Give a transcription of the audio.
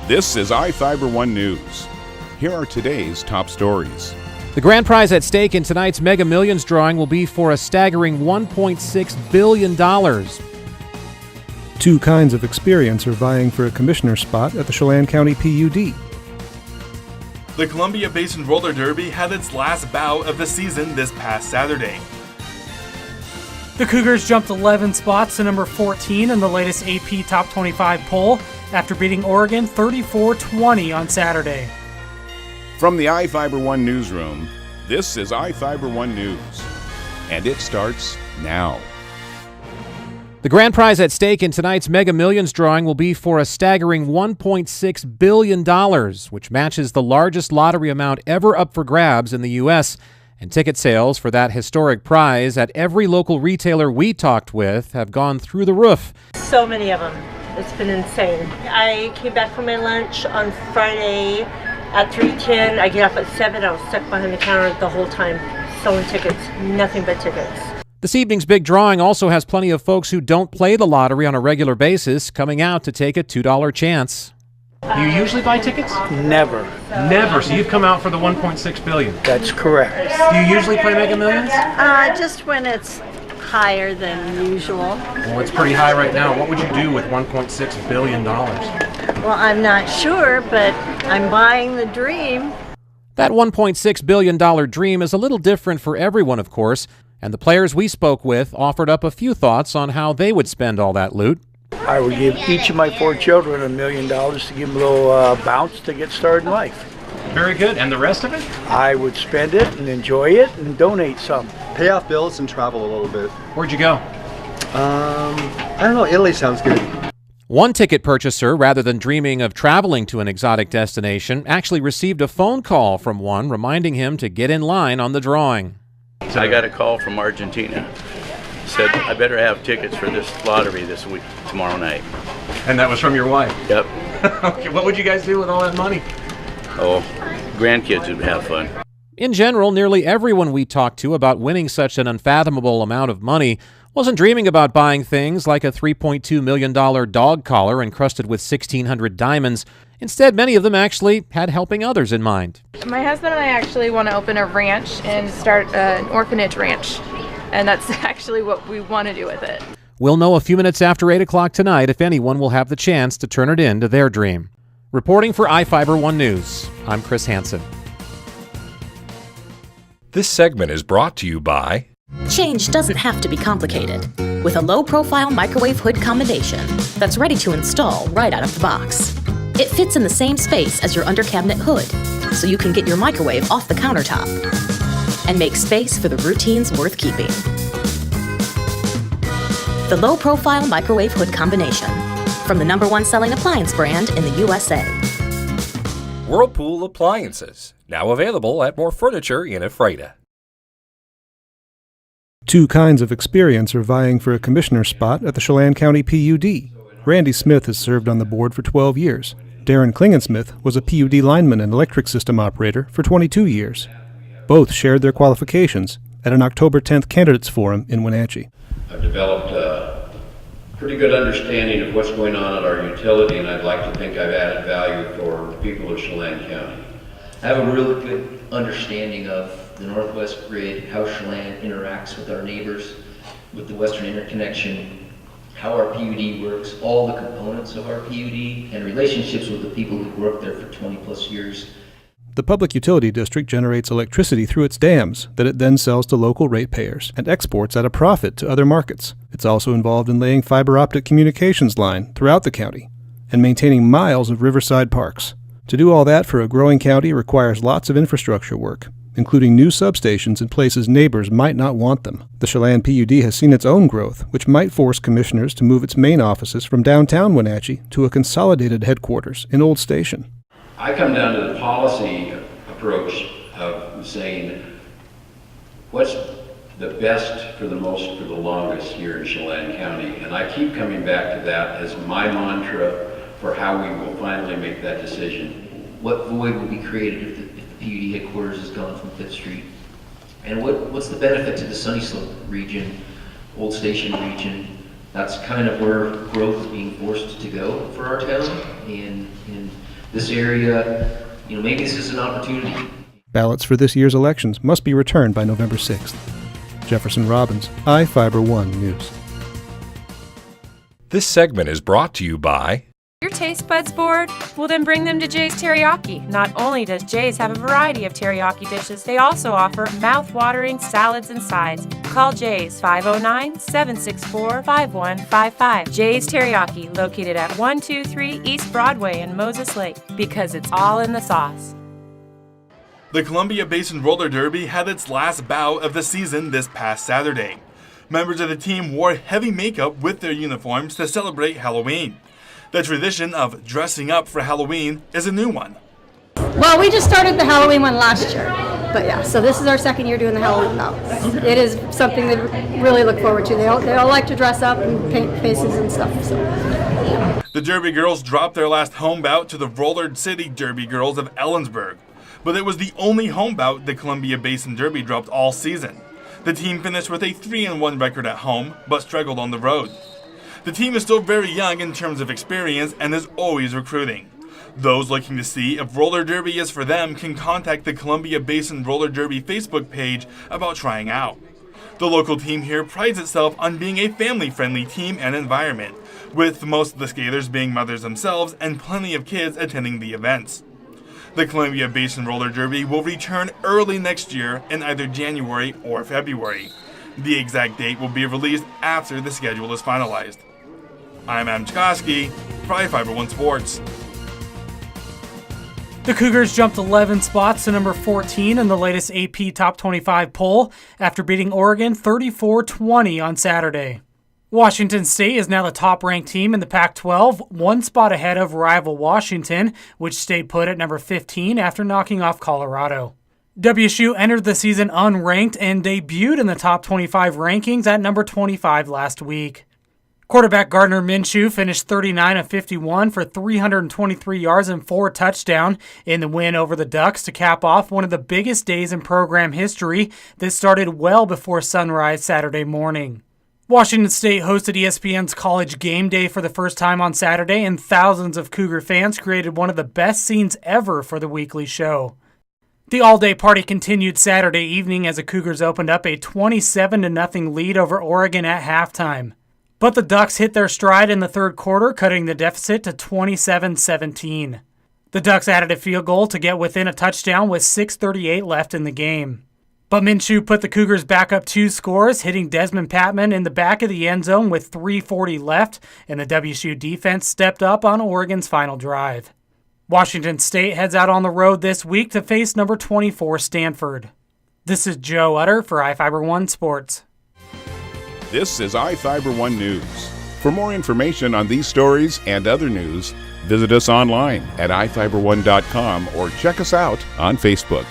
This is iFIBER 1 News. Here are today's top stories. The grand prize at stake in tonight's Mega Millions drawing will be for a staggering $1.6 billion. Two kinds of experience are vying for a commissioner's spot at the Chelan County PUD. The Columbia Basin Roller Derby had its last bout of the season this past Saturday. The Cougars jumped 11 spots to number 14 in the latest AP Top 25 poll after beating Oregon 34-20 on Saturday. From the iFIBER 1 newsroom, this is iFIBER 1 News, and it starts now. The grand prize at stake in tonight's Mega Millions drawing will be for a staggering $1.6 billion, which matches the largest lottery amount ever up for grabs in the U.S., and ticket sales for that historic prize at every local retailer we talked with have gone through the roof. So many of them. It's been insane. I came back from my lunch on Friday at 3:10. I get up at 7. I was stuck behind the counter the whole time selling tickets. Nothing but tickets. This evening's big drawing also has plenty of folks who don't play the lottery on a regular basis coming out to take a $2 chance. Do you usually buy tickets? Never. Never. So you've come out for the $1.6 billion. That's correct. Do you usually play Mega Millions? Just when it's higher than usual. Well, it's pretty high right now. What would you do with $1.6 billion? Well, I'm not sure, but I'm buying the dream. That $1.6 billion dream is a little different for everyone, of course, and the players we spoke with offered up a few thoughts on how they would spend all that loot. I would give each of my 4 children $1 million to give them a little bounce to get started in life. Very good. And the rest of it? I would spend it and enjoy it and donate some. Pay off bills and travel a little bit. Where'd you go? I don't know. Italy sounds good. One ticket purchaser, rather than dreaming of traveling to an exotic destination, actually received a phone call from one reminding him to get in line on the drawing. I got a call from Argentina. Said I better have tickets for this lottery this week, tomorrow night. And that was from your wife? Yep. Okay, what would you guys do with all that money? Oh, grandkids would have fun. In general, nearly everyone we talked to about winning such an unfathomable amount of money wasn't dreaming about buying things like a $3.2 million dog collar encrusted with 1,600 diamonds. Instead, many of them actually had helping others in mind. My husband and I actually want to open a ranch and start an orphanage ranch. And that's actually what we want to do with it. We'll know a few minutes after 8 o'clock tonight if anyone will have the chance to turn it into their dream. Reporting for iFIBER 1 News, I'm Chris Hansen. This segment is brought to you by... Change doesn't have to be complicated. With a low-profile microwave hood combination that's ready to install right out of the box. It fits in the same space as your under-cabinet hood, so you can get your microwave off the countertop and make space for the routines worth keeping. The low-profile microwave hood combination from the #1 selling appliance brand in the USA. Whirlpool Appliances, now available at more furniture in Ephrata. Two kinds of experience are vying for a commissioner's spot at the Chelan County PUD. Randy Smith has served on the board for 12 years. Darren Klingensmith was a PUD lineman and electric system operator for 22 years. Both shared their qualifications at an October 10th Candidates Forum in Wenatchee. I've developed a pretty good understanding of what's going on at our utility, and I'd like to think I've added value for the people of Chelan County. I have a really good understanding of the Northwest grid, how Chelan interacts with our neighbors, with the Western Interconnection, how our PUD works, all the components of our PUD, and relationships with the people who grew up there for 20 plus years. The Public Utility District generates electricity through its dams that it then sells to local ratepayers and exports at a profit to other markets. It's also involved in laying fiber optic communications line throughout the county and maintaining miles of riverside parks. To do all that for a growing county requires lots of infrastructure work, including new substations in places neighbors might not want them. The Chelan PUD has seen its own growth, which might force commissioners to move its main offices from downtown Wenatchee to a consolidated headquarters in Old Station. I come down to the policy approach of saying, what's the best for the most for the longest here in Chelan County? And I keep coming back to that as my mantra for how we will finally make that decision. What void will be created if the PUD headquarters is gone from 5th Street? And what's the benefit to the Sunny Slope region, Old Station region? That's kind of where growth is being forced to go for our town. And this area, maybe this is an opportunity. Ballots for this year's elections must be returned by November 6th. Jefferson Robbins, iFIBER 1 News. This segment is brought to you by... Your taste buds bored? Well, then bring them to Jay's Teriyaki. Not only does Jay's have a variety of teriyaki dishes, they also offer mouth-watering salads and sides. Call Jay's 509-764-5155. Jay's Teriyaki, located at 123 East Broadway in Moses Lake, because it's all in the sauce. The Columbia Basin Roller Derby had its last bout of the season this past Saturday. Members of the team wore heavy makeup with their uniforms to celebrate Halloween. The tradition of dressing up for Halloween is a new one. Well, we just started the Halloween one last year, but yeah, so this is our second year doing the Halloween now. It is something that we really look forward to. They all like to dress up and paint faces and stuff. So. Yeah. The Derby girls dropped their last home bout to the Roller City Derby girls of Ellensburg, but it was the only home bout the Columbia Basin Derby dropped all season. The team finished with a 3-1 record at home, but struggled on the road. The team is still very young in terms of experience and is always recruiting. Those looking to see if roller derby is for them can contact the Columbia Basin Roller Derby Facebook page about trying out. The local team here prides itself on being a family-friendly team and environment, with most of the skaters being mothers themselves and plenty of kids attending the events. The Columbia Basin Roller Derby will return early next year in either January or February. The exact date will be released after the schedule is finalized. I'm Adam Chikoski for iFIBER 1 Sports. The Cougars jumped 11 spots to number 14 in the latest AP Top 25 poll after beating Oregon 34-20 on Saturday. Washington State is now the top-ranked team in the Pac-12, one spot ahead of rival Washington, which stayed put at number 15 after knocking off Colorado. WSU entered the season unranked and debuted in the top 25 rankings at number 25 last week. Quarterback Gardner Minshew finished 39 of 51 for 323 yards and 4 touchdowns in the win over the Ducks to cap off one of the biggest days in program history that started well before sunrise Saturday morning. Washington State hosted ESPN's College Game Day for the first time on Saturday, and thousands of Cougar fans created one of the best scenes ever for the weekly show. The all-day party continued Saturday evening as the Cougars opened up a 27-0 lead over Oregon at halftime. But the Ducks hit their stride in the third quarter, cutting the deficit to 27-17. The Ducks added a field goal to get within a touchdown with 6:38 left in the game. But Minshew put the Cougars back up 2 scores, hitting Desmond Patman in the back of the end zone with 3:40 left, and the WSU defense stepped up on Oregon's final drive. Washington State heads out on the road this week to face number 24 Stanford. This is Joe Utter for iFIBER 1 Sports. This is iFIBER 1 News. For more information on these stories and other news, visit us online at iFiber1.com or check us out on Facebook.